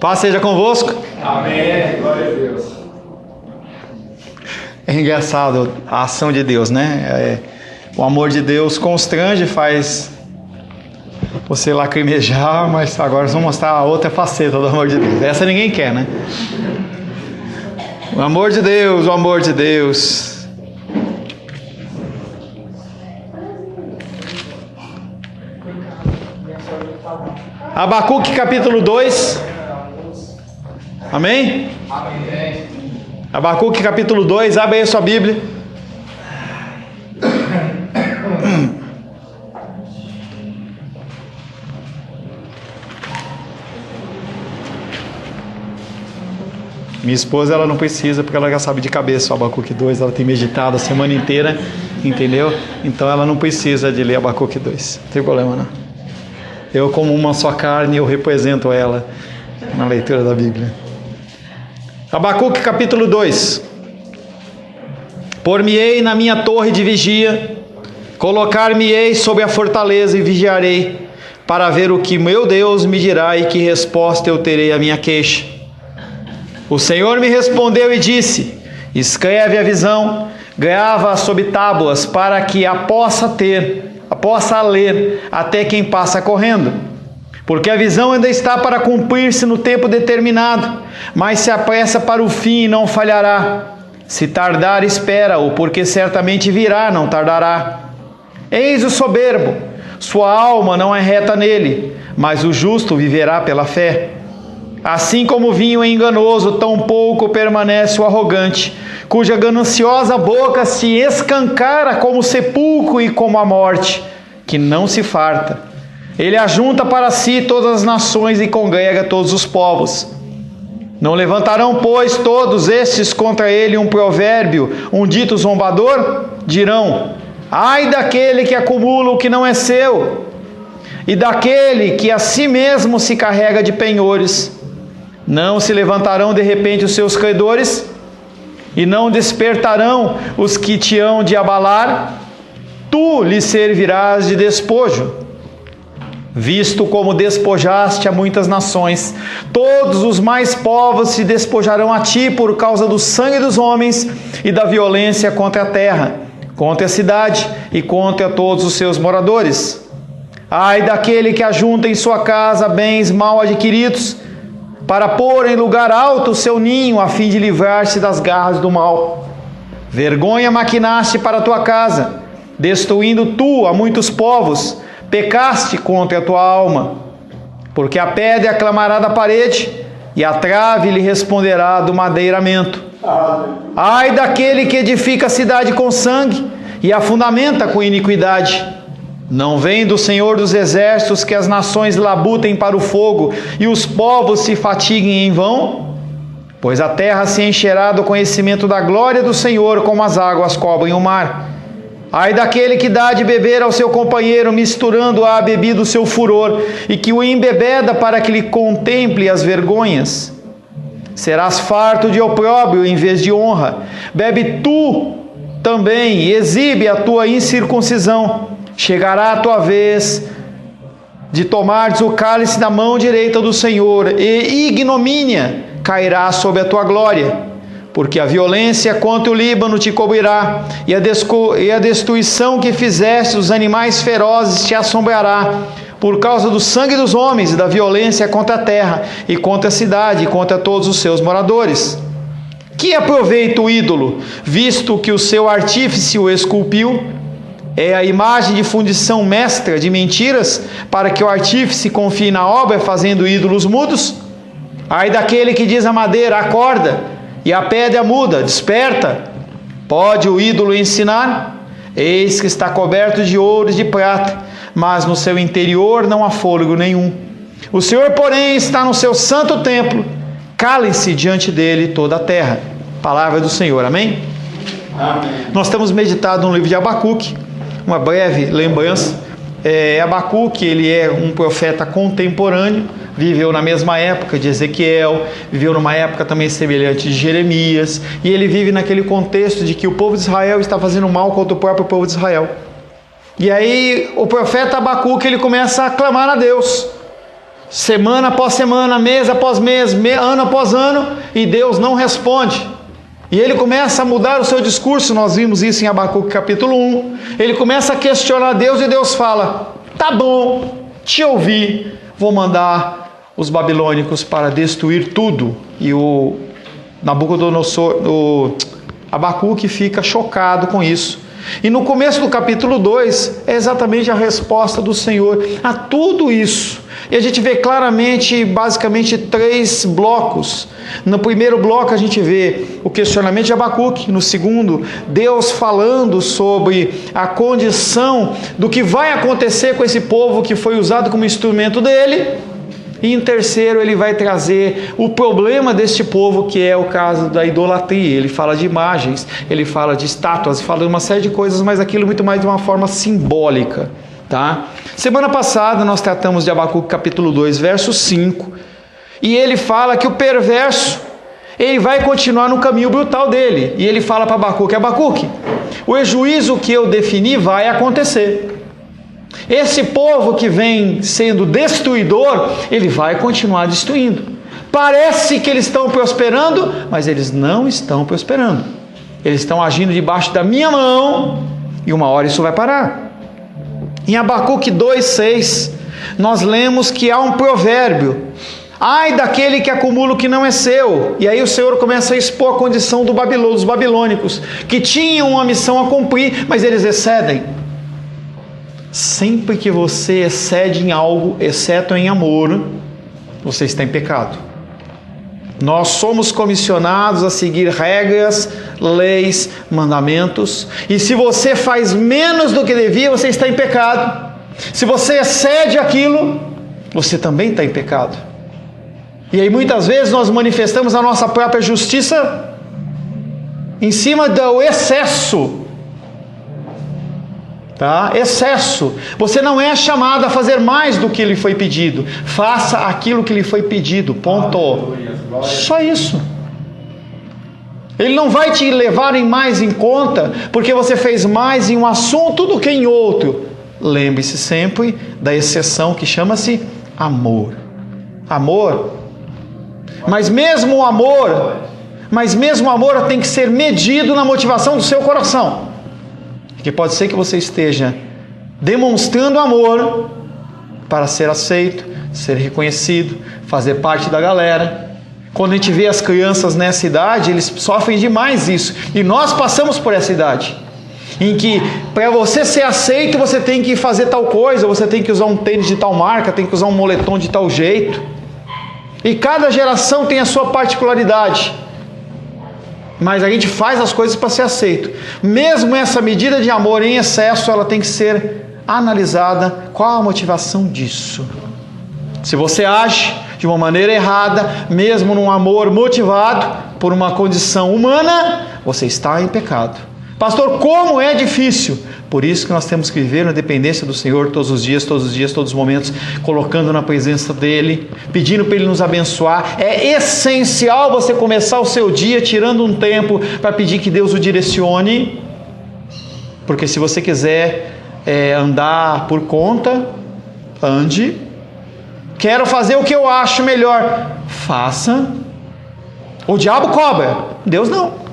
Paz seja convosco. Amém. Glória a Deus. É engraçado a ação de Deus, né? O amor de Deus constrange, faz você lacrimejar, mas agora nós vamos mostrar a outra faceta do amor de Deus. Essa ninguém quer, né? O amor de Deus, o amor de Deus. Abacuque capítulo 2. Amém? Amém. Abacuque capítulo 2, abre aí a sua Bíblia. Minha esposa, ela não precisa, porque ela já sabe de cabeça o Abacuque 2, ela tem meditado a semana inteira, entendeu? Então ela não precisa de ler Abacuque 2, não tem problema não. Eu, como uma só carne, eu represento ela na leitura da Bíblia. Abacuque capítulo 2. Por-me-ei na minha torre de vigia, colocar-me-ei sobre a fortaleza e vigiarei, para ver o que meu Deus me dirá e que resposta eu terei à minha queixa. O Senhor me respondeu e disse: escreve a visão, grava-a sob tábuas, para que a possa ler até quem passa correndo. Porque a visão ainda está para cumprir-se no tempo determinado, mas se apressa para o fim e não falhará. Se tardar, espera-o, porque certamente virá, não tardará. Eis o soberbo, sua alma não é reta nele, mas o justo viverá pela fé. Assim como o vinho é enganoso, tão pouco permanece o arrogante, cuja gananciosa boca se escancara como o sepulcro e como a morte, que não se farta. Ele ajunta para si todas as nações e congrega todos os povos. Não levantarão, pois, todos estes contra ele um provérbio, um dito zombador? Dirão: ai daquele que acumula o que não é seu, e daquele que a si mesmo se carrega de penhores. Não se levantarão de repente os seus credores, e não despertarão os que te hão de abalar? Tu lhes servirás de despojo. Visto como despojaste a muitas nações, todos os mais povos se despojarão a ti por causa do sangue dos homens e da violência contra a terra, contra a cidade e contra todos os seus moradores. Ai daquele que ajunta em sua casa bens mal adquiridos, para pôr em lugar alto o seu ninho, a fim de livrar-se das garras do mal. Vergonha maquinaste para a tua casa, destruindo tu a muitos povos. Pecaste contra a tua alma, porque a pedra clamará da parede, e a trave lhe responderá do madeiramento. Ai daquele que edifica a cidade com sangue, e a fundamenta com iniquidade. Não vem do Senhor dos exércitos que as nações labutem para o fogo, e os povos se fatiguem em vão? Pois a terra se encherá do conhecimento da glória do Senhor, como as águas cobrem o mar. Ai daquele que dá de beber ao seu companheiro, misturando à bebida o seu furor, e que o embebeda para que lhe contemple as vergonhas. Serás farto de opróbrio em vez de honra. Bebe tu também e exibe a tua incircuncisão. Chegará a tua vez de tomares o cálice da mão direita do Senhor, e ignomínia cairá sobre a tua glória. Porque a violência contra o Líbano te cobrirá, e a destruição que fizeste os animais ferozes te assombrará, por causa do sangue dos homens e da violência contra a terra, e contra a cidade, e contra todos os seus moradores. Que aproveita o ídolo, visto que o seu artífice o esculpiu? É a imagem de fundição mestra de mentiras, para que o artífice confie na obra, fazendo ídolos mudos? Ai daquele que diz à madeira: acorda, e a pedra muda: desperta. Pode o ídolo ensinar? Eis que está coberto de ouro e de prata, mas no seu interior não há fôlego nenhum. O Senhor, porém, está no seu santo templo. Cale-se diante dele toda a terra. Palavra do Senhor. Amém? Amém. Nós estamos meditando no livro de Abacuque. Uma breve lembrança. Abacuque, ele é um profeta contemporâneo, viveu na mesma época de Ezequiel, viveu numa época também semelhante de Jeremias, e ele vive naquele contexto de que o povo de Israel está fazendo mal contra o próprio povo de Israel. E aí o profeta Abacuque, ele começa a clamar a Deus: semana após semana, mês após mês, ano após ano, e Deus não responde. E ele começa a mudar o seu discurso. Nós vimos isso em Abacuque capítulo 1. Ele começa a questionar Deus e Deus fala: tá bom, te ouvi, vou mandar os babilônicos para destruir tudo. E o Nabucodonosor, o Abacuque fica chocado com isso. E no começo do capítulo 2 é exatamente a resposta do Senhor a tudo isso. E a gente vê claramente, basicamente, 3 blocos. No primeiro bloco a gente vê o questionamento de Abacuque. No segundo, Deus falando sobre a condição do que vai acontecer com esse povo que foi usado como instrumento dele. E em terceiro, ele vai trazer o problema deste povo, que é o caso da idolatria. Ele fala de imagens, ele fala de estátuas, fala de uma série de coisas, mas aquilo muito mais de uma forma simbólica. Tá? Semana passada nós tratamos de Abacuque capítulo 2, verso 5, e ele fala que o perverso, ele vai continuar no caminho brutal dele, e ele fala para Abacuque: Abacuque, o juízo que eu defini vai acontecer. Esse povo que vem sendo destruidor, ele vai continuar destruindo. Parece que eles estão prosperando, mas eles não estão prosperando. Eles estão agindo debaixo da minha mão, e uma hora isso vai parar. Em Abacuque 2,6, nós lemos que há um provérbio: ai daquele que acumula o que não é seu. E aí o Senhor começa a expor a condição dos babilônicos, que tinham uma missão a cumprir, mas eles excedem. Sempre que você excede em algo, exceto em amor, você está em pecado. Nós somos comissionados a seguir regras, leis, mandamentos. E se você faz menos do que devia, você está em pecado. Se você excede aquilo, você também está em pecado. E aí muitas vezes nós manifestamos a nossa própria justiça em cima do excesso. Tá? Excesso. Você não é chamado a fazer mais do que lhe foi pedido. Faça aquilo que lhe foi pedido. Ponto. Só isso. Ele não vai te levar mais em conta porque você fez mais em um assunto do que em outro. Lembre-se sempre da exceção que chama-se amor. Amor. Mas mesmo o amor tem que ser medido na motivação do seu coração. Porque pode ser que você esteja demonstrando amor para ser aceito, ser reconhecido, fazer parte da galera. Quando a gente vê as crianças nessa idade, eles sofrem demais isso. E nós passamos por essa idade, em que para você ser aceito, você tem que fazer tal coisa, você tem que usar um tênis de tal marca, tem que usar um moletom de tal jeito. E cada geração tem a sua particularidade. Mas a gente faz as coisas para ser aceito. Mesmo essa medida de amor em excesso, ela tem que ser analisada. Qual a motivação disso? Se você age de uma maneira errada, mesmo num amor motivado por uma condição humana, você está em pecado. Pastor, como é difícil! Por isso que nós temos que viver na dependência do Senhor todos os dias, todos os momentos, colocando na presença dEle, pedindo para Ele nos abençoar. É essencial você começar o seu dia tirando um tempo para pedir que Deus o direcione, porque se você quiser andar por conta, ande. Quero fazer o que eu acho melhor, faça. O diabo cobra, Deus não.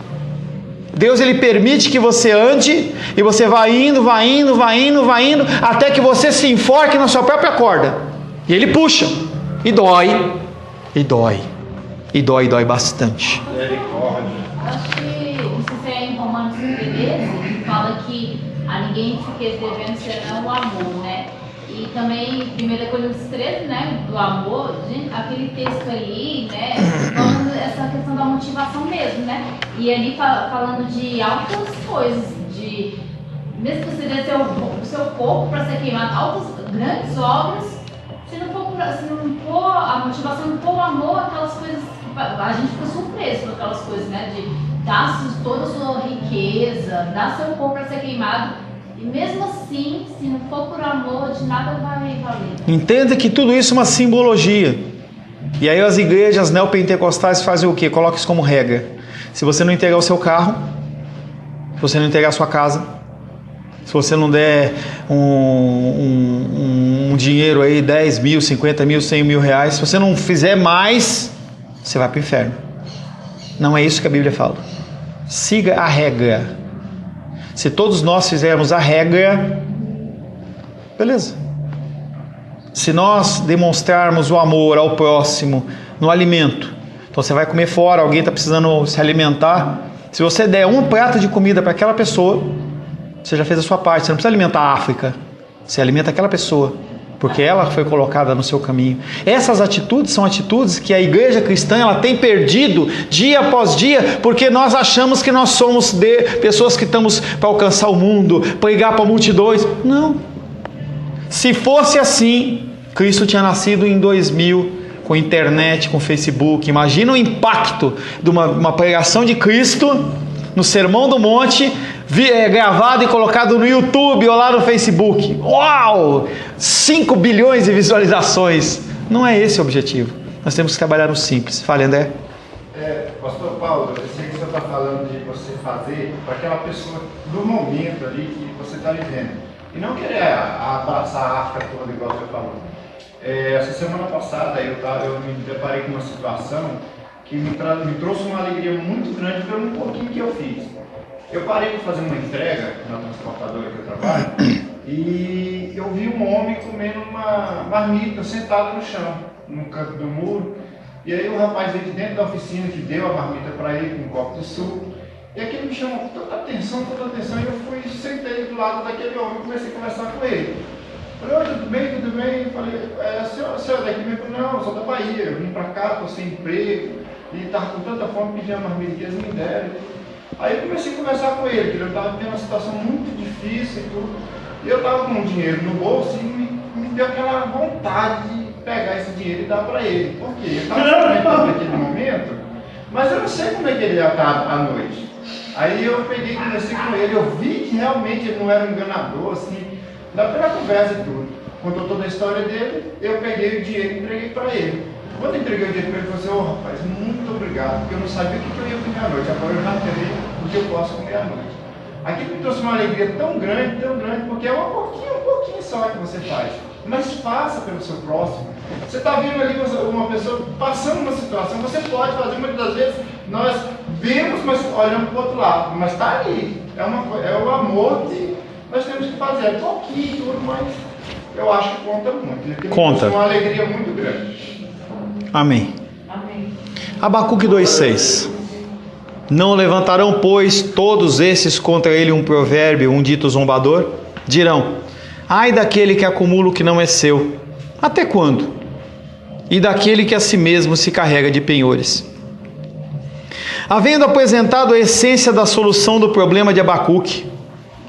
Deus, ele permite que você ande e você vai indo, até que você se enforque na sua própria corda. E ele puxa, e dói bastante. Acho que, não sei se é em Romanos 13, que fala que a ninguém fique devendo senão o amor, né? E também, 1 Coríntios 13, né, do amor, aquele texto ali, né, falando essa questão da motivação mesmo, né, e ali falando de altas coisas, de, mesmo que você dê o seu corpo para ser queimado, altas, grandes obras, se não for a motivação, não for o amor, aquelas coisas, a gente fica surpreso com aquelas coisas, né, de dar toda a sua riqueza, dar seu corpo para ser queimado. E mesmo assim, se não for por amor, de nada vai valer. Entenda que tudo isso é uma simbologia. E aí as igrejas neopentecostais fazem o quê? Colocam isso como regra. Se você não entregar o seu carro, se você não entregar a sua casa, se você não der um dinheiro aí, 10 mil, 50 mil, 100 mil reais, se você não fizer mais, você vai para o inferno. Não é isso que a Bíblia fala. Siga a regra. Se todos nós fizermos a regra, beleza. Se nós demonstrarmos o amor ao próximo no alimento, então você vai comer fora, alguém está precisando se alimentar, se você der um prato de comida para aquela pessoa, você já fez a sua parte. Você não precisa alimentar a África, você alimenta aquela pessoa, porque ela foi colocada no seu caminho. Essas atitudes são atitudes que a igreja cristã ela tem perdido dia após dia, porque nós achamos que nós somos pessoas que estamos para alcançar o mundo, pregar para multidões. Não. Se fosse assim, Cristo tinha nascido em 2000, com internet, com Facebook. Imagina o impacto de uma pregação de Cristo no Sermão do Monte, gravado e colocado no YouTube ou lá no Facebook. Uau! 5 bilhões de visualizações. Não é esse o objetivo. Nós temos que trabalhar no simples. Fale, André. Pastor Paulo, eu sei que o senhor está falando de você fazer para aquela pessoa do momento ali que você está vivendo. E não querer abraçar a África toda, igual você falou. Essa semana passada eu me deparei com uma situação que me trouxe uma alegria muito grande pelo pouquinho que eu fiz. Eu parei para fazer uma entrega na transportadora que eu trabalho e eu vi um homem comendo uma marmita sentado no chão, no canto do muro. E aí o rapaz veio de dentro da oficina que deu a marmita para ele com um copo de suco. E aquilo me chamou toda atenção, e eu fui, sentei do lado daquele homem e comecei a conversar com ele. Falei, oi, tudo bem? Eu falei, senhor daqui? Ele falou, não, eu sou da Bahia, eu vim para cá, estou sem emprego, e estava com tanta fome, pedindo a marmita que eles me deram. Aí eu comecei a conversar com ele, que ele estava tendo uma situação muito difícil e tudo. E eu estava com dinheiro no bolso e me deu aquela vontade de pegar esse dinheiro e dar para ele. Por quê? Eu estava experimentando naquele momento, mas eu não sei como é que ele ia estar à noite. Aí eu peguei e conversei com ele, eu vi que realmente ele não era um enganador, assim, pela conversa e tudo. Contou toda a história dele, eu peguei o dinheiro e entreguei para ele. Quando eu entreguei o dinheiro para ele, eu falei assim, rapaz, muito obrigado, porque eu não sabia o que eu ia comer à noite, agora eu já terei o que eu posso comer à noite. Aquilo me trouxe uma alegria tão grande, porque é um pouquinho só que você faz. Mas faça pelo seu próximo. Você está vendo ali uma pessoa passando uma situação, você pode fazer, muitas das vezes nós vemos, mas olhamos para o outro lado, mas está ali. É o amor que nós temos que fazer. É pouquinho tudo, mas eu acho que conta muito. Conta. É uma alegria muito grande. Amém. Amém. Abacuque 2,6. Não levantarão, pois, todos esses contra ele um provérbio, um dito zombador? Dirão, ai daquele que acumula o que não é seu, até quando? E daquele que a si mesmo se carrega de penhores. Havendo apresentado a essência da solução do problema de Abacuque,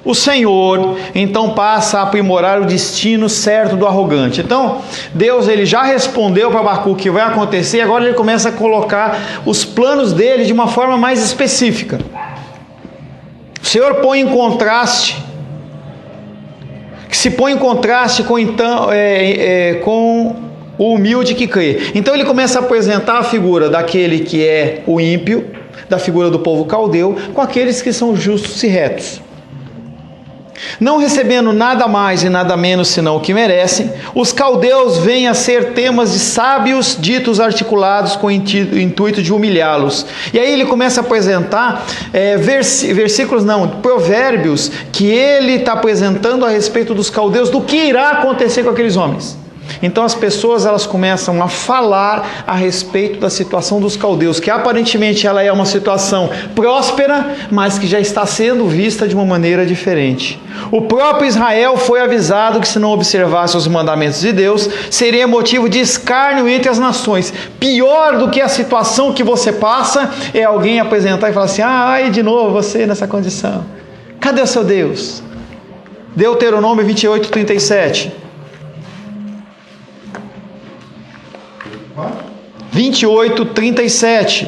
o Senhor então passa a aprimorar o destino certo do arrogante. Então, Deus ele já respondeu para Abacuque o que vai acontecer, e agora ele começa a colocar os planos dele de uma forma mais específica. O Senhor põe em contraste, que se põe em contraste com o humilde que crê. Então ele começa a apresentar a figura daquele que é o ímpio, da figura do povo caldeu, com aqueles que são justos e retos. Não recebendo nada mais e nada menos senão o que merecem, os caldeus vêm a ser temas de sábios ditos articulados com o intuito de humilhá-los. E aí ele começa a apresentar provérbios que ele está apresentando a respeito dos caldeus, do que irá acontecer com aqueles homens. Então as pessoas elas começam a falar a respeito da situação dos caldeus, que aparentemente ela é uma situação próspera, mas que já está sendo vista de uma maneira diferente. O próprio Israel foi avisado que se não observasse os mandamentos de Deus, seria motivo de escárnio entre as nações. Pior do que a situação que você passa é alguém apresentar e falar assim, ai de novo você nessa condição. Cadê o seu Deus? Deuteronômio 28:37. 28:37.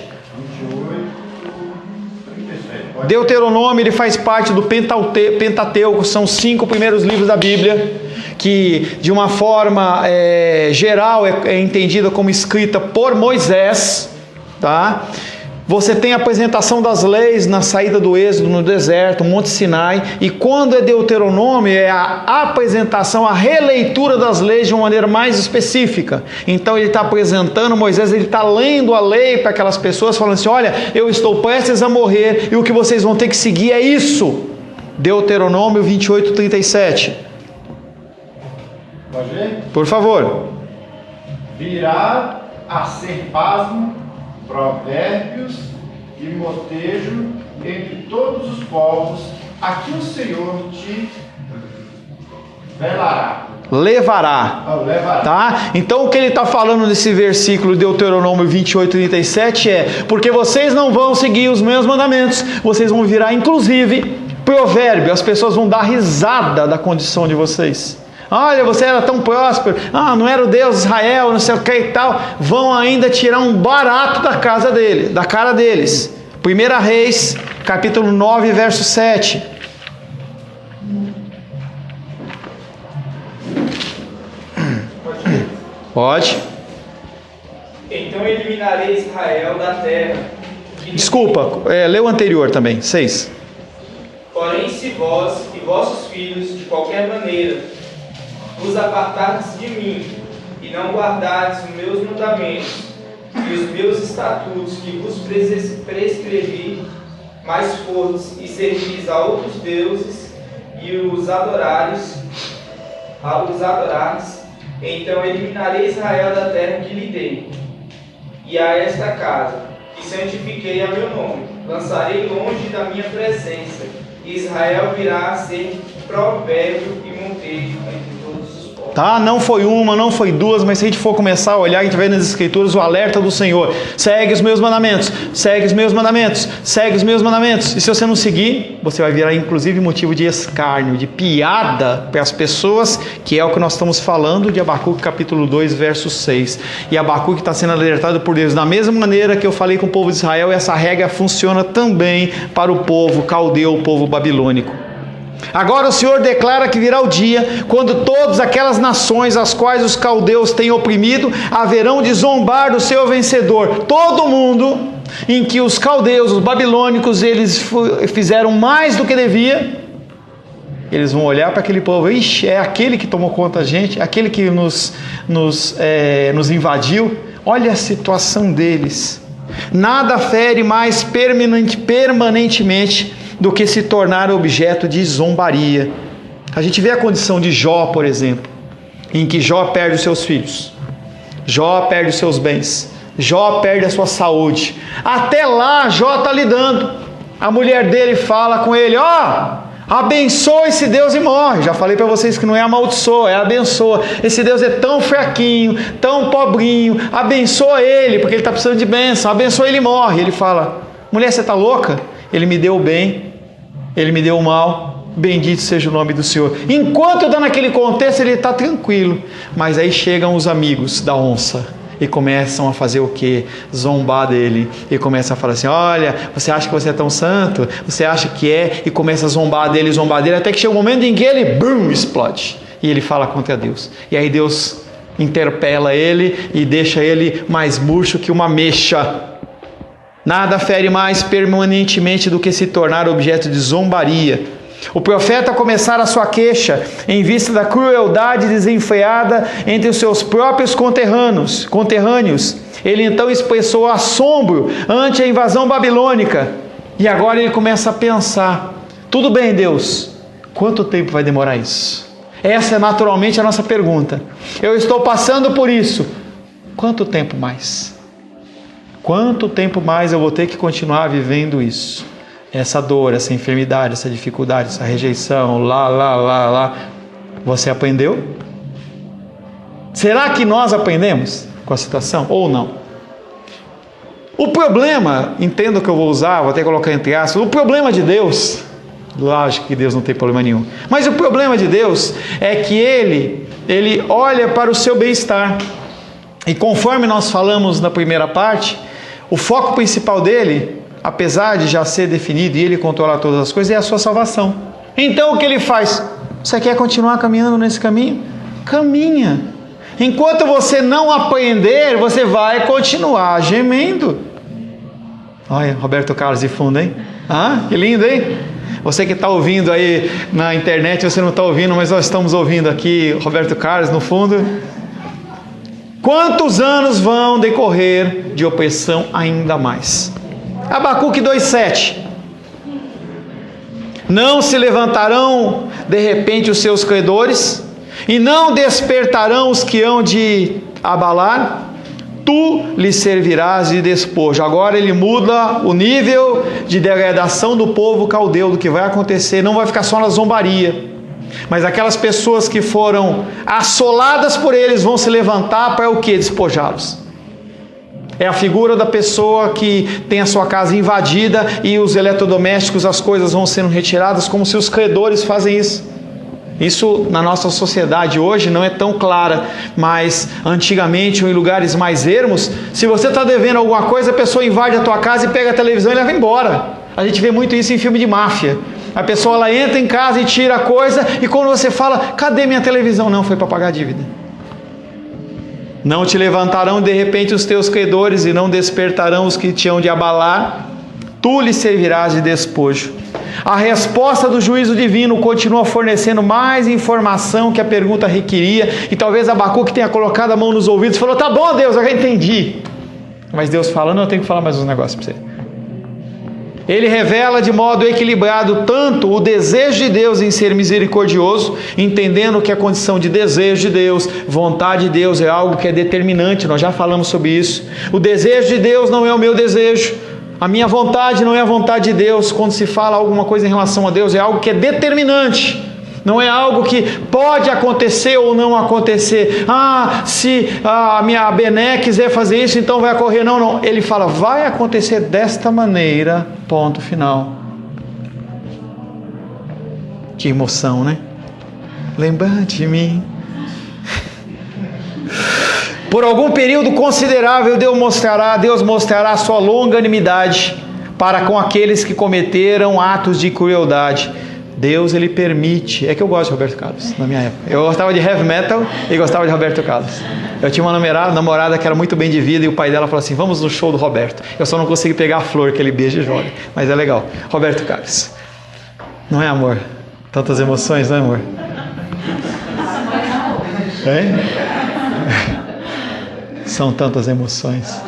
Deuteronômio ele faz parte do Pentateuco, são os 5 primeiros livros da Bíblia, que de uma forma geral é entendida como escrita por Moisés, tá? Você tem a apresentação das leis na saída do Êxodo, no deserto, Monte Sinai. E quando é Deuteronômio, é a apresentação, a releitura das leis de uma maneira mais específica. Então ele está apresentando, Moisés, ele está lendo a lei para aquelas pessoas, falando assim: olha, eu estou prestes a morrer e o que vocês vão ter que seguir é isso. Deuteronômio 28, 37. Pode ver? Por favor. Virá a ser pasmo, provérbios e motejo entre todos os povos, a que o Senhor te levará. Tá? Então o que ele está falando nesse versículo de Deuteronômio 28, 37 é: porque vocês não vão seguir os meus mandamentos, vocês vão virar inclusive provérbio, as pessoas vão dar risada da condição de vocês. Olha, você era tão próspero, não era o Deus de Israel, não sei o que e tal. Vão ainda tirar um barato da casa dele, da cara deles. 1 Reis, capítulo 9, verso 7. Pode. Então eliminarei Israel da terra. Desculpa, lê o anterior também, 6. Porém, se vós e vossos filhos, de qualquer maneira, vos apartardes de mim, e não guardardes os meus mandamentos e os meus estatutos que vos prescrevi, mas fordes e servis a outros deuses e os adorares, então eliminarei Israel da terra que lhe dei, e a esta casa, que santifiquei a meu nome, lançarei longe da minha presença, e Israel virá a ser provérbio e montejo entre todos os povos. Tá? Não foi uma, não foi duas, mas se a gente for começar a olhar, a gente vê nas Escrituras o alerta do Senhor: segue os meus mandamentos, segue os meus mandamentos, segue os meus mandamentos. E se você não seguir, você vai virar inclusive motivo de escárnio, de piada para as pessoas, que é o que nós estamos falando de Abacuque capítulo 2, verso 6. E Abacuque está sendo alertado por Deus. Da mesma maneira que eu falei com o povo de Israel, essa regra funciona também para o povo caldeu, o povo babilônico. Agora o Senhor declara que virá o dia quando todas aquelas nações as quais os caldeus têm oprimido haverão de zombar do seu vencedor. Todo mundo em que os caldeus, os babilônicos, eles fizeram mais do que devia, eles vão olhar para aquele povo: ixi, é aquele que tomou conta da gente, aquele que nos invadiu. Olha a situação deles. Nada fere mais permanentemente do que se tornar objeto de zombaria. A gente vê a condição de Jó, por exemplo, em que Jó perde os seus filhos, Jó perde os seus bens, Jó perde a sua saúde. Até lá Jó está lidando. A mulher dele fala com ele: abençoa esse Deus e morre. Já falei para vocês que não é amaldiçoa, é abençoa. Esse Deus é tão fraquinho, tão pobrinho, abençoa ele, porque ele está precisando de bênção. Abençoa ele e morre. Ele fala: mulher, você está louca? Ele me deu o bem, ele me deu o mal, bendito seja o nome do Senhor. Enquanto está naquele contexto, ele está tranquilo. Mas aí chegam os amigos da onça e começam a fazer o quê? Zombar dele. E começam a falar assim: olha, você acha que você é tão santo? Você acha que é? E começa a zombar dele, até que chega um momento em que ele, explode. E ele fala contra Deus. E aí Deus interpela ele e deixa ele mais murcho que uma mexa. Nada fere mais permanentemente do que se tornar objeto de zombaria. O profeta começara a sua queixa em vista da crueldade desenfreada entre os seus próprios conterrâneos. Ele então expressou assombro ante a invasão babilônica. E agora ele começa a pensar: tudo bem, Deus, quanto tempo vai demorar isso? Essa é naturalmente a nossa pergunta. Eu estou passando por isso. Quanto tempo mais? Quanto tempo mais eu vou ter que continuar vivendo isso? Essa dor, essa enfermidade, essa dificuldade, essa rejeição, lá. Você aprendeu? Será que nós aprendemos com a situação ou não? O problema, entenda o que eu vou usar, vou até colocar entre aspas, o problema de Deus, lógico que Deus não tem problema nenhum, mas o problema de Deus é que Ele olha para o seu bem-estar. E conforme nós falamos na primeira parte, o foco principal dele, apesar de já ser definido e ele controlar todas as coisas, é a sua salvação. Então o que ele faz? Você quer continuar caminhando nesse caminho? Caminha. Enquanto você não aprender, você vai continuar gemendo. Olha, Roberto Carlos de fundo, hein? Ah, que lindo, hein? Você que está ouvindo aí na internet, você não está ouvindo, mas nós estamos ouvindo aqui Roberto Carlos no fundo. Quantos anos vão decorrer de opressão ainda mais? Abacuque 2,7. Não se levantarão de repente os seus credores, e não despertarão os que hão de abalar. Tu lhe servirás de despojo. Agora ele muda o nível de degradação do povo caldeu, do que vai acontecer. Não vai ficar só na zombaria, mas aquelas pessoas que foram assoladas por eles vão se levantar para o que? Despojá-los. É a figura da pessoa que tem a sua casa invadida e os eletrodomésticos, as coisas vão sendo retiradas, como se os credores fazem isso. Isso na nossa sociedade hoje não é tão clara, mas antigamente ou em lugares mais ermos, se você está devendo alguma coisa, a pessoa invade a tua casa e pega a televisão e leva embora. A gente vê muito isso em filme de máfia. A pessoa ela entra em casa e tira a coisa, e quando você fala, cadê minha televisão? Não, foi para pagar a dívida. Não te levantarão de repente os teus credores, e não despertarão os que te hão de abalar. Tu lhe servirás de despojo. A resposta do juízo divino continua fornecendo mais informação que a pergunta requeria, e talvez Abacuque tenha colocado a mão nos ouvidos e falou, tá bom Deus, eu já entendi. Mas Deus fala, não, eu tenho que falar mais uns negócios para você. Ele revela de modo equilibrado tanto o desejo de Deus em ser misericordioso, entendendo que a condição de desejo de Deus, vontade de Deus é algo que é determinante, nós já falamos sobre isso. O desejo de Deus não é o meu desejo, a minha vontade não é a vontade de Deus. Quando se fala alguma coisa em relação a Deus, é algo que é determinante, não é algo que pode acontecer ou não acontecer. Se a minha Bené quiser fazer isso, então vai ocorrer. Não, não. Ele fala, vai acontecer desta maneira, ponto final. Que emoção, né? Lembrante de mim. Por algum período considerável, Deus mostrará a sua longanimidade para com aqueles que cometeram atos de crueldade. Deus, ele permite. É que eu gosto de Roberto Carlos, na minha época. Eu gostava de heavy metal e gostava de Roberto Carlos. Eu tinha uma namorada que era muito bem de vida, e o pai dela falou assim, vamos no show do Roberto. Eu só não consegui pegar a flor que ele beija e joga, mas é legal. Roberto Carlos. Não é, amor? Tantas emoções, não é, amor? É? São tantas emoções.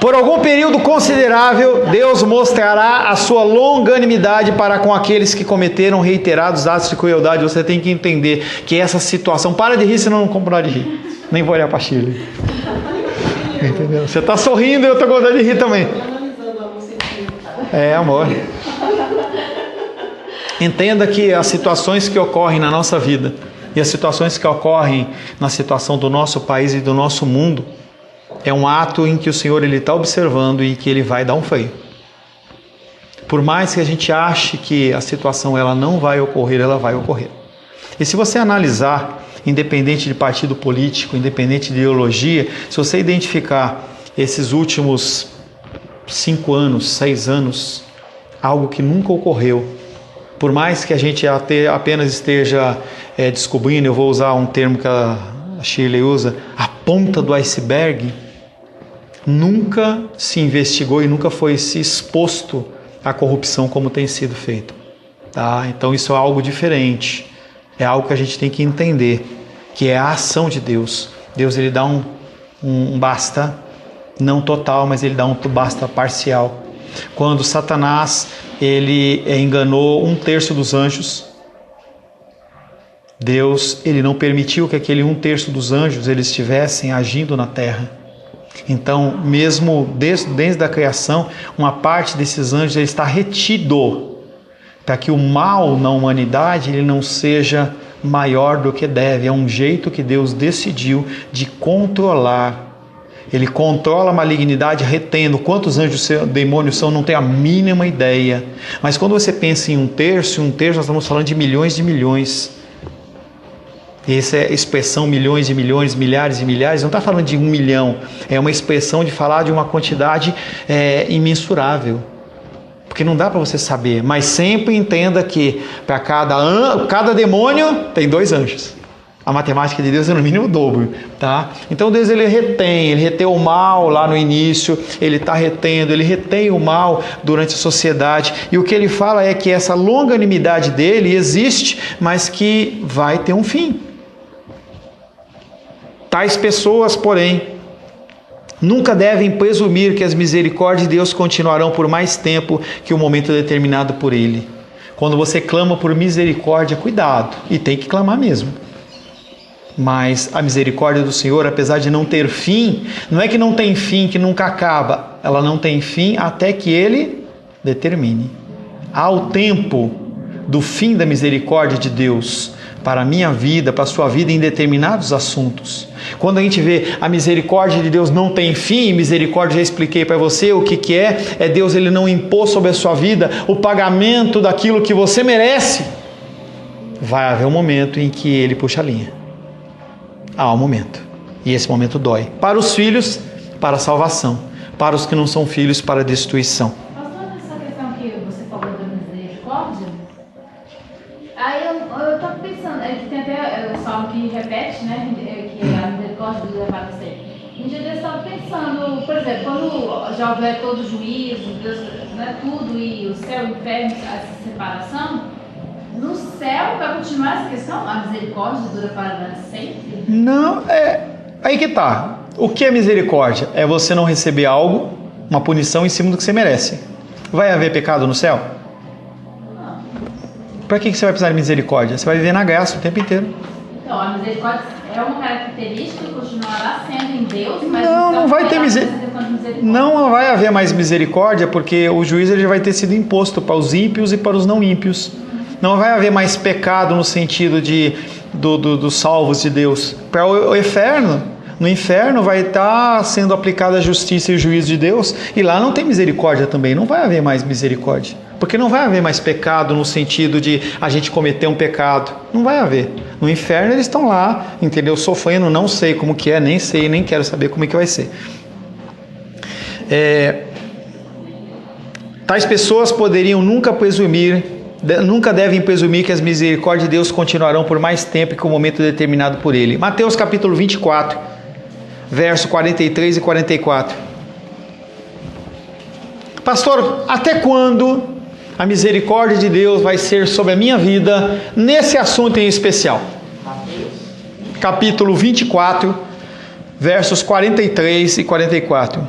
Por algum período considerável, Deus mostrará a sua longanimidade para com aqueles que cometeram reiterados atos de crueldade. Você tem que entender que essa situação... Para de rir, senão não vou parar de rir. Nem vou olhar para a Shirley. Entendeu? Você está sorrindo e eu estou gostando de rir também. É, amor. Entenda que as situações que ocorrem na nossa vida e as situações que ocorrem na situação do nosso país e do nosso mundo é um ato em que o Senhor está observando e que Ele vai dar um freio. Por mais que a gente ache que a situação ela não vai ocorrer, ela vai ocorrer. E se você analisar, independente de partido político, independente de ideologia, se você identificar esses últimos 5 anos, 6 anos, algo que nunca ocorreu, por mais que a gente apenas esteja descobrindo, eu vou usar um termo que a Shirley usa, a ponta do iceberg, nunca se investigou e nunca foi se exposto à corrupção como tem sido feito. Tá? Então isso é algo diferente, é algo que a gente tem que entender, que é a ação de Deus. Deus ele dá um basta, não total, mas ele dá um basta parcial. Quando Satanás ele enganou 1/3 dos anjos, Deus ele não permitiu que aquele 1/3 dos anjos eles estivessem agindo na terra. Então, mesmo desde a criação, uma parte desses anjos ele está retido para que o mal na humanidade ele não seja maior do que deve. É um jeito que Deus decidiu de controlar. Ele controla a malignidade retendo. Quantos anjos demônios são, não tem a mínima ideia. Mas quando você pensa em 1/3, nós estamos falando de milhões de milhões. Essa é a expressão milhões de milhões, milhares e milhares, não está falando de 1 milhão. É uma expressão de falar de uma quantidade imensurável. Porque não dá para você saber. Mas sempre entenda que para cada demônio tem 2 anjos. A matemática de Deus é no mínimo o dobro, tá? Então Deus ele retém o mal lá no início, ele está retendo, ele retém o mal durante a sociedade. E o que ele fala é que essa longanimidade dele existe, mas que vai ter um fim. Tais pessoas, porém, nunca devem presumir que as misericórdias de Deus continuarão por mais tempo que o momento determinado por Ele. Quando você clama por misericórdia, cuidado, e tem que clamar mesmo. Mas a misericórdia do Senhor, apesar de não ter fim, não é que não tem fim, que nunca acaba. Ela não tem fim até que Ele determine. Há o tempo do fim da misericórdia de Deus para a minha vida, para a sua vida em determinados assuntos. Quando a gente vê a misericórdia de Deus não tem fim, misericórdia, já expliquei para você o que é Deus ele não impor sobre a sua vida o pagamento daquilo que você merece. Vai haver um momento em que ele puxa a linha. Há um momento, e esse momento dói. Para os filhos, para a salvação. Para os que não são filhos, para a destruição. Pastor, nessa questão que você falou da misericórdia, aí eu estava pensando, que tem até o salmo que repete, né, que a misericórdia do Deus é para sempre. Um dia eu estava pensando, por exemplo, quando já houver todo o juízo, Deus, né, tudo, e o céu e o inferno, essa separação, no céu vai continuar essa questão? A misericórdia dura para sempre? Não, aí que tá. O que é misericórdia? É você não receber algo, uma punição em cima do que você merece. Vai haver pecado no céu? Não. Para que você vai precisar de misericórdia? Você vai viver na graça o tempo inteiro. Então, a misericórdia é uma característica que continuará sendo em Deus, mas não vai ter misericórdia. Não vai haver mais misericórdia, porque o juízo ele vai ter sido imposto para os ímpios e para os não ímpios. Não vai haver mais pecado no sentido dos salvos de Deus. Para o inferno, no inferno vai estar sendo aplicada a justiça e o juízo de Deus, e lá não tem misericórdia também, não vai haver mais misericórdia. Porque não vai haver mais pecado no sentido de a gente cometer um pecado. Não vai haver. No inferno eles estão lá, entendeu? Sofrendo, não sei como que é, nem sei, nem quero saber como é que vai ser. Tais pessoas poderiam nunca devem presumir que as misericórdias de Deus continuarão por mais tempo que o momento determinado por Ele. Mateus capítulo 24, verso 43 e 44. Pastor, até quando a misericórdia de Deus vai ser sobre a minha vida nesse assunto em especial? Capítulo 24, versos 43 e 44.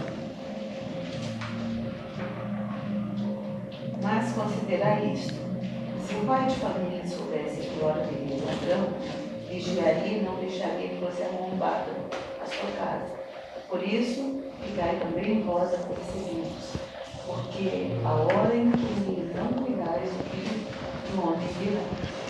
Mas considerai isto: se o pai de família soubesse que hora viria o ladrão, vigiaria e não deixaria que fosse arrombada a sua casa. Por isso, ficai também vós apercebidos, porque a hora em que não cuidais do Filho do Homem virá.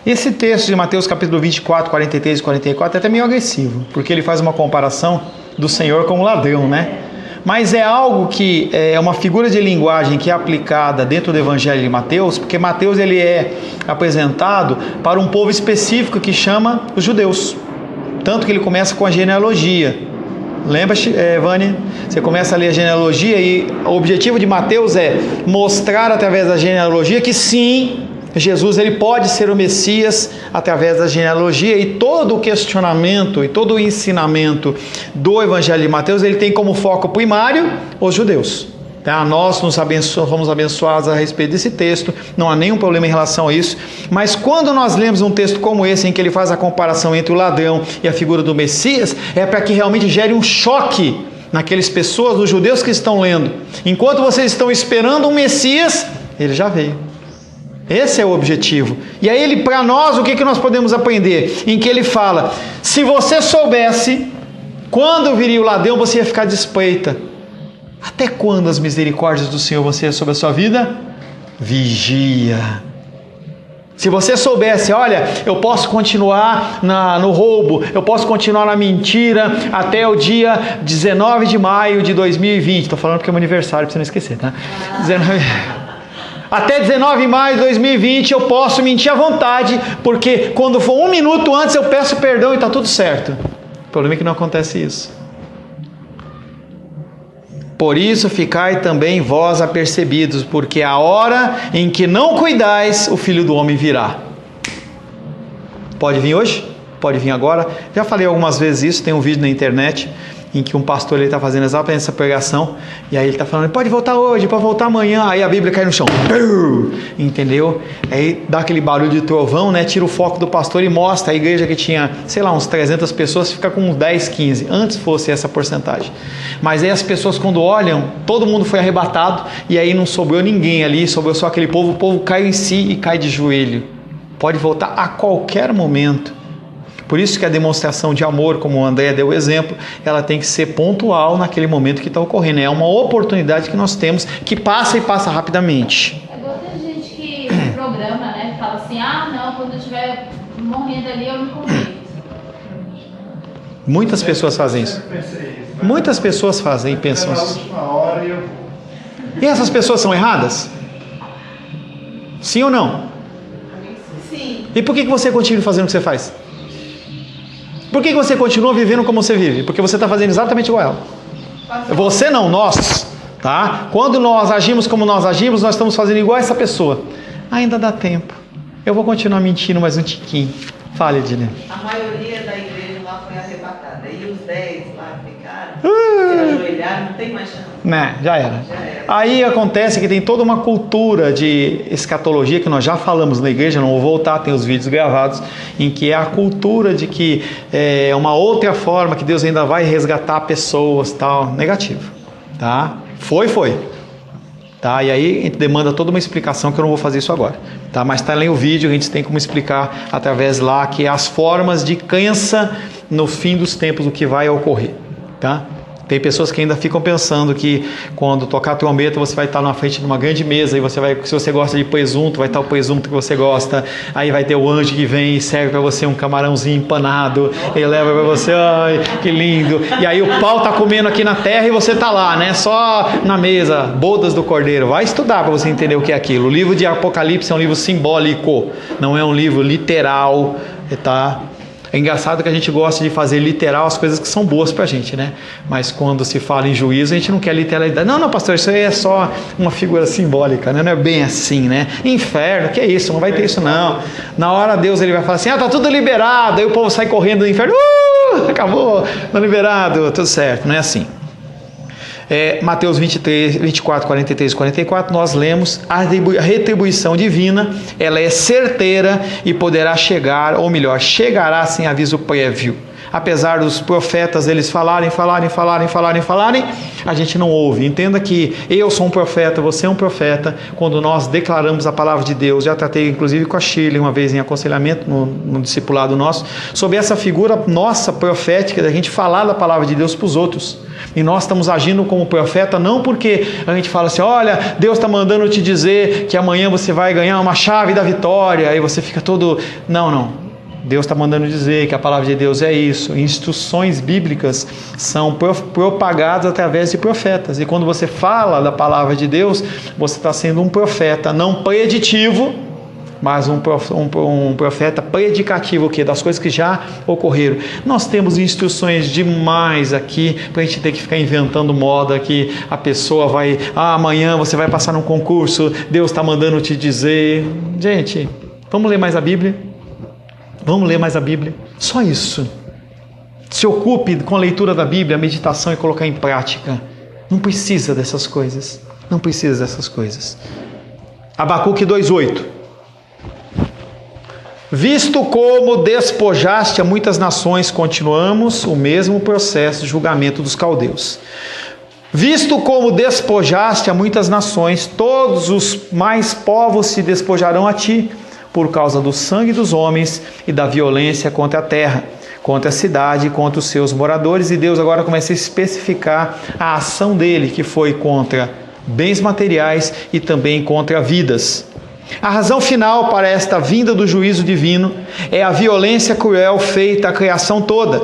Esse texto de Mateus capítulo 24, 43 e 44 é até meio agressivo, porque ele faz uma comparação do Senhor com o ladrão, né? Mas é algo que é uma figura de linguagem que é aplicada dentro do Evangelho de Mateus, porque Mateus ele é apresentado para um povo específico que chama os judeus. Tanto que ele começa com a genealogia. Lembra, Vânia? Você começa a ler a genealogia e o objetivo de Mateus é mostrar através da genealogia que sim, Jesus ele pode ser o Messias através da genealogia, e todo o questionamento e todo o ensinamento do Evangelho de Mateus ele tem como foco primário os judeus. Tá? Nós fomos abençoados a respeito desse texto, não há nenhum problema em relação a isso, mas quando nós lemos um texto como esse, em que ele faz a comparação entre o ladrão e a figura do Messias, é para que realmente gere um choque naquelas pessoas, nos judeus que estão lendo. Enquanto vocês estão esperando um Messias, ele já veio. Esse é o objetivo. E aí ele, para nós, o que nós podemos aprender? Em que ele fala, se você soubesse quando viria o ladrão, você ia ficar despeita. Até quando as misericórdias do Senhor vão ser sobre a sua vida? Vigia. Se você soubesse, olha, eu posso continuar no roubo, eu posso continuar na mentira até o dia 19 de maio de 2020. Estou falando porque é meu aniversário, para você não esquecer, tá? Até 19 de maio de 2020 eu posso mentir à vontade, porque quando for 1 minuto antes eu peço perdão e está tudo certo. O problema é que não acontece isso. Por isso ficai também vós apercebidos, porque a hora em que não cuidais, o Filho do Homem virá. Pode vir hoje? pode vir agora. Já falei algumas vezes isso, tem um vídeo na internet em que um pastor está fazendo exatamente essa pregação, e aí ele está falando, pode voltar hoje, pode voltar amanhã, aí a Bíblia cai no chão, entendeu? Aí dá aquele barulho de trovão, né? Tira o foco do pastor e mostra a igreja que tinha, sei lá, uns 300 pessoas, fica com uns 10, 15, antes fosse essa porcentagem. Mas aí as pessoas quando olham, todo mundo foi arrebatado, e aí não sobrou ninguém ali, sobrou só aquele povo, o povo cai em si e cai de joelho. Pode voltar a qualquer momento. Por isso que a demonstração de amor, como o André deu o exemplo, ela tem que ser pontual naquele momento que está ocorrendo. É uma oportunidade que nós temos, que passa e passa rapidamente. É igual tem gente que programa, né? Fala assim, não, quando eu estiver morrendo ali eu me convido. Muitas pessoas fazem isso. Muitas pessoas fazem e pensam isso. E essas pessoas são erradas? Sim ou não? Sim. E por que você continua fazendo o que você faz? Por que você continua vivendo como você vive? Porque você está fazendo exatamente igual a ela. Você não, nós. Tá? Quando nós agimos como nós agimos, nós estamos fazendo igual a essa pessoa. Ainda dá tempo. Eu vou continuar mentindo mais um tiquinho. Fale, Edilene. A maioria da igreja lá foi arrebatada. E os 10 lá ficaram, se ajoelharam, não tem mais chance. Né, já era. Já era. Aí acontece que tem toda uma cultura de escatologia, que nós já falamos na igreja, não vou voltar, tem os vídeos gravados, em que é a cultura de que é uma outra forma, que Deus ainda vai resgatar pessoas, tal, negativo. Tá? Foi. Tá? E aí a gente demanda toda uma explicação, que eu não vou fazer isso agora. Tá? Mas está lá o vídeo, a gente tem como explicar através lá, que é as formas de crença no fim dos tempos, o que vai ocorrer. Tá? Tem pessoas que ainda ficam pensando que quando tocar a trombeta você vai estar na frente de uma grande mesa e você vai, se você gosta de presunto, vai estar o presunto que você gosta, aí vai ter o anjo que vem e serve para você um camarãozinho empanado, ele leva para você, ai, que lindo, e aí o pau tá comendo aqui na terra e você tá lá, né, só na mesa, bodas do cordeiro. Vai estudar para você entender o que é aquilo. O livro de Apocalipse é um livro simbólico, não é um livro literal, tá? É engraçado que a gente gosta de fazer literal as coisas que são boas pra gente, né? Mas quando se fala em juízo, a gente não quer literalidade. Não, pastor, isso aí é só uma figura simbólica, né? Não é bem assim, né? Inferno, que é isso? Não vai ter isso, não. Na hora Deus ele vai falar assim, tá tudo liberado. Aí o povo sai correndo do inferno, acabou, tá liberado, tudo certo. Não é assim. Mateus 23, 24, 43 e 44, nós lemos a retribuição divina, ela é certeira e poderá chegar, ou melhor, chegará sem aviso prévio. Apesar dos profetas eles falarem, a gente não ouve. Entenda que eu sou um profeta, você é um profeta. Quando nós declaramos a palavra de Deus, já tratei inclusive com a Shirley uma vez em aconselhamento no discipulado nosso, sobre essa figura nossa profética, da gente falar da palavra de Deus para os outros. E nós estamos agindo como profeta não porque a gente fala assim, olha, Deus está mandando te dizer que amanhã você vai ganhar uma chave da vitória, aí você fica todo... Não. Deus está mandando dizer que a palavra de Deus é isso. Instruções bíblicas são propagadas através de profetas. E quando você fala da palavra de Deus, você está sendo um profeta não preditivo, mas um profeta predicativo, o quê? Das coisas que já ocorreram. Nós temos instruções demais aqui, para a gente ter que ficar inventando moda, que a pessoa vai, amanhã você vai passar num concurso, Deus está mandando te dizer. Gente, vamos ler mais a Bíblia? Vamos ler mais a Bíblia. Só isso. Se ocupe com a leitura da Bíblia, a meditação e colocar em prática. Não precisa dessas coisas. Não precisa dessas coisas. Abacuque 2:8. Visto como despojaste a muitas nações, continuamos o mesmo processo de julgamento dos caldeus. Visto como despojaste a muitas nações, todos os mais povos se despojarão a ti, por causa do sangue dos homens e da violência contra a terra, contra a cidade e contra os seus moradores. E Deus agora começa a especificar a ação dele, que foi contra bens materiais e também contra vidas. A razão final para esta vinda do juízo divino é a violência cruel feita à criação toda.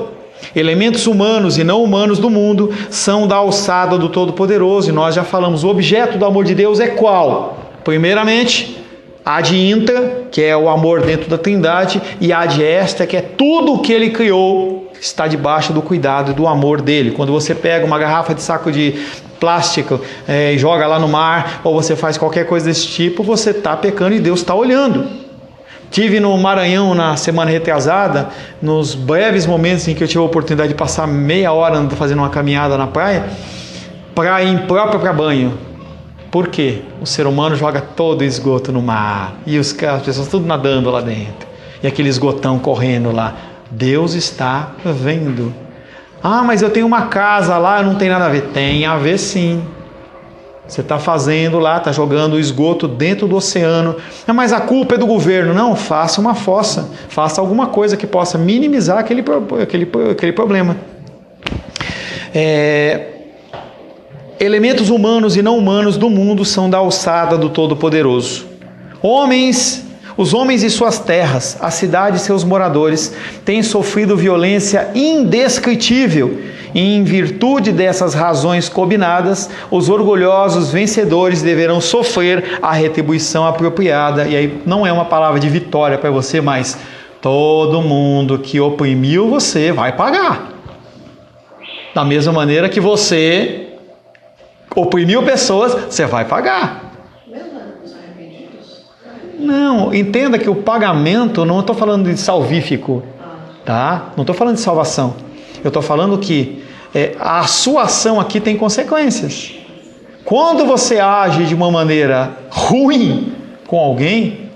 Elementos humanos e não humanos do mundo são da alçada do Todo-Poderoso, e nós já falamos, o objeto do amor de Deus é qual? Primeiramente, ad intra, que é o amor dentro da Trindade, e ad extra, que é tudo o que ele criou, está debaixo do cuidado e do amor dele. Quando você pega uma garrafa de saco de plástico e joga lá no mar, ou você faz qualquer coisa desse tipo, você está pecando e Deus está olhando. Tive no Maranhão na semana retrasada, nos breves momentos em que eu tive a oportunidade de passar meia hora fazendo uma caminhada na praia, praia imprópria para banho. Por quê? O ser humano joga todo o esgoto no mar e as pessoas tudo nadando lá dentro e aquele esgotão correndo lá. Deus está vendo. Ah, mas eu tenho uma casa lá, não tem nada a ver. Tem a ver sim. Você está fazendo lá, está jogando o esgoto dentro do oceano. Ah, mas a culpa é do governo. Não, faça uma fossa. Faça alguma coisa que possa minimizar aquele problema. Elementos humanos e não humanos do mundo são da alçada do Todo-Poderoso. Os homens e suas terras, a cidade e seus moradores, têm sofrido violência indescritível. E em virtude dessas razões combinadas, os orgulhosos vencedores deverão sofrer a retribuição apropriada. E aí não é uma palavra de vitória para você, mas todo mundo que oprimiu você vai pagar. Da mesma maneira que você oprimiu pessoas, você vai pagar. Não, entenda que o pagamento, não estou falando de salvífico, tá? Não estou falando de salvação. Eu estou falando que a sua ação aqui tem consequências. Quando você age de uma maneira ruim com alguém,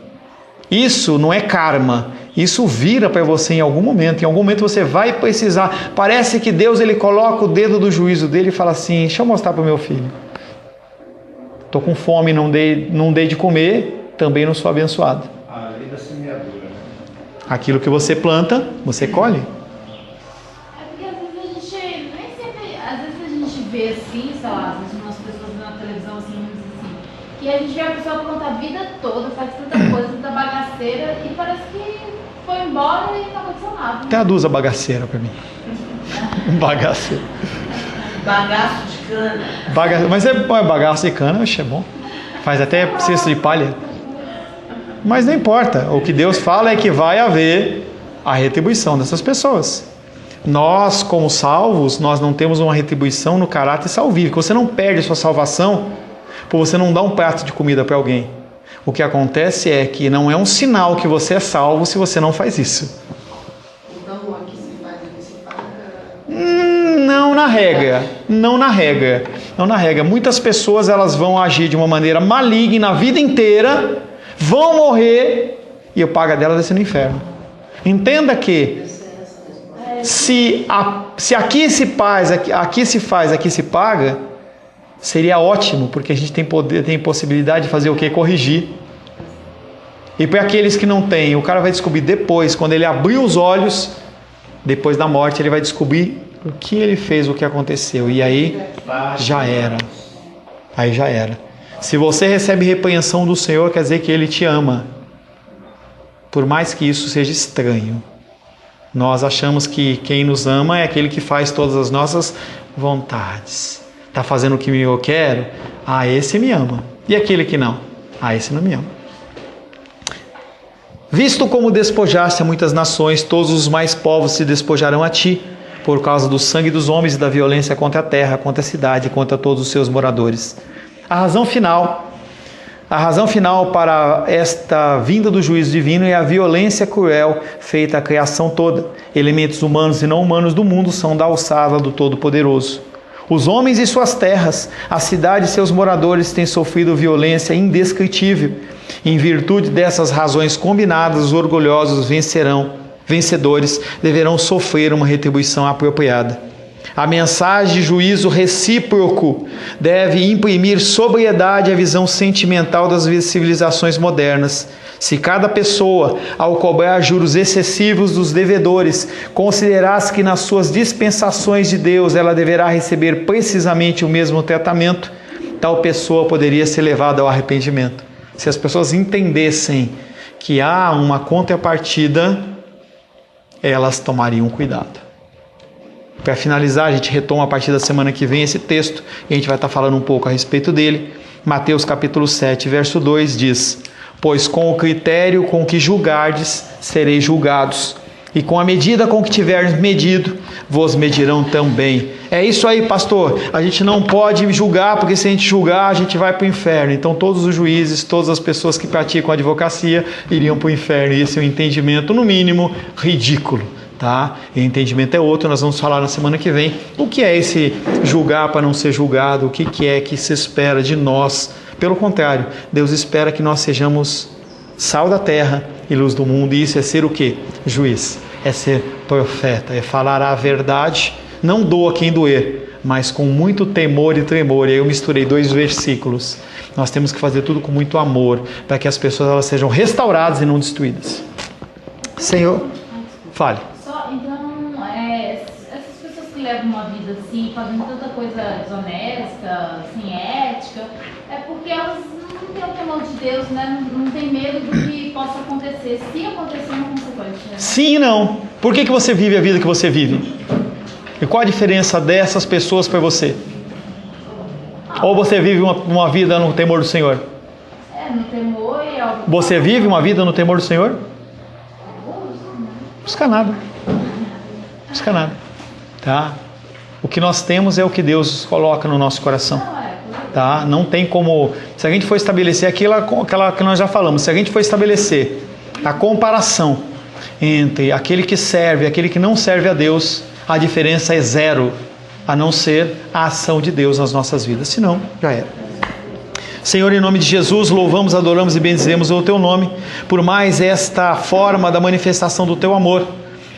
isso não é karma. Isso vira para você em algum momento. Em algum momento você vai precisar. Parece que Deus ele coloca o dedo do juízo dele e fala assim: deixa eu mostrar para o meu filho. Estou com fome, não dei de comer. Também não sou abençoado. A lei da semeadura, né? Aquilo que você planta, você colhe. Porque às vezes a gente vê assim, sei lá, às vezes umas pessoas na televisão assim, que a gente vê a pessoa planta a vida toda, faz tanta coisa, tanta bagaceira, e parece que foi embora e não aconteceu nada. Até aduza bagaceira para mim. Bagaceira. Bagaço de cana. Mas bagaço de cana, é bom. Faz até cesto de palha. Mas não importa, o que Deus fala é que vai haver a retribuição dessas pessoas. Nós, como salvos, nós não temos uma retribuição no caráter salvífico. Você não perde a sua salvação por você não dar um prato de comida para alguém. O que acontece é que não é um sinal que você é salvo se você não faz isso. Então, aqui se faz, aqui se paga. Não na regra. Não na regra. Muitas pessoas elas vão agir de uma maneira maligna a vida inteira, vão morrer e o paga delas vai ser no inferno. Entenda que se aqui se faz, aqui se paga, seria ótimo, porque a gente tem possibilidade de fazer o quê? Corrigir. E para aqueles que não têm, o cara vai descobrir depois, quando ele abrir os olhos, depois da morte, ele vai descobrir o que ele fez, o que aconteceu. E aí já era. Aí já era. Se você recebe repreensão do Senhor, quer dizer que Ele te ama. Por mais que isso seja estranho. Nós achamos que quem nos ama é aquele que faz todas as nossas vontades. Está fazendo o que eu quero? Ah, esse me ama. E aquele que não? Ah, esse não me ama. Visto como despojaste a muitas nações, todos os mais povos se despojarão a ti, por causa do sangue dos homens e da violência contra a terra, contra a cidade, contra todos os seus moradores. A razão final para esta vinda do juízo divino é a violência cruel feita à criação toda. Elementos humanos e não humanos do mundo são da alçada do Todo-Poderoso. Os homens e suas terras, a cidade e seus moradores têm sofrido violência indescritível. Em virtude dessas razões combinadas, os orgulhosos vencedores deverão sofrer uma retribuição apropriada. A mensagem de juízo recíproco deve imprimir sobriedade à visão sentimental das civilizações modernas. Se cada pessoa, ao cobrar juros excessivos dos devedores, considerasse que nas suas dispensações de Deus ela deverá receber precisamente o mesmo tratamento, tal pessoa poderia ser levada ao arrependimento. Se as pessoas entendessem que há uma contrapartida, elas tomariam cuidado. Para finalizar, a gente retoma a partir da semana que vem esse texto e a gente vai estar falando um pouco a respeito dele. Mateus capítulo 7, verso 2 diz: pois com o critério com que julgardes, sereis julgados, E com a medida com que tiveres medido, vos medirão também. É isso aí, pastor. A gente não pode julgar, porque se a gente julgar, a gente vai para o inferno. Então todos os juízes, todas as pessoas que praticam advocacia iriam para o inferno. E esse é um entendimento, no mínimo, ridículo. Tá? E o entendimento é outro, nós vamos falar na semana que vem. O que é esse julgar para não ser julgado? O que é que se espera de nós? Pelo contrário, Deus espera que nós sejamos sal da terra e luz do mundo. E isso é ser o quê? Juiz. É ser profeta, é falar a verdade, não doa quem doer, mas com muito temor e tremor. E aí eu misturei 2 versículos. Nós temos que fazer tudo com muito amor, para que as pessoas elas sejam restauradas e não destruídas. Senhor, fale. Então, essas pessoas que levam uma vida assim, fazendo tanta coisa desonesta, sem ética, é porque elas não têm o temor de Deus, né? Não tem medo do que possa acontecer. Se acontecer, uma consequência. Né? Sim e não. Por que você vive a vida que você vive? E qual a diferença dessas pessoas para você? Ou você vive uma vida no temor do Senhor? No temor e algo. Você vive uma vida no temor do Senhor? Busca nada. Busca nada. Tá? O que nós temos é o que Deus coloca no nosso coração. Tá? Não tem como... Se a gente for estabelecer aquela que nós já falamos, se a gente for estabelecer a comparação entre aquele que serve e aquele que não serve a Deus, a diferença é zero, a não ser a ação de Deus nas nossas vidas. Senão, já era. Senhor, em nome de Jesus, louvamos, adoramos e bendizemos o Teu nome, por mais esta forma da manifestação do Teu amor,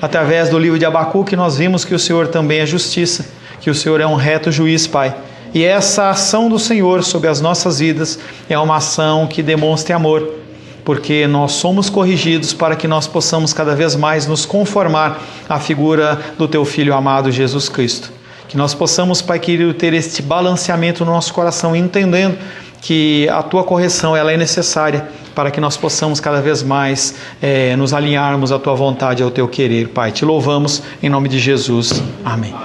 através do livro de Abacuque, nós vimos que o Senhor também é justiça, que o Senhor é um reto juiz, Pai. E essa ação do Senhor sobre as nossas vidas é uma ação que demonstre amor, porque nós somos corrigidos para que nós possamos cada vez mais nos conformar à figura do Teu Filho amado Jesus Cristo. Que nós possamos, Pai querido, ter este balanceamento no nosso coração, entendendo que a Tua correção ela é necessária para que nós possamos cada vez mais nos alinharmos à Tua vontade e ao Teu querer, Pai. Te louvamos em nome de Jesus. Amém.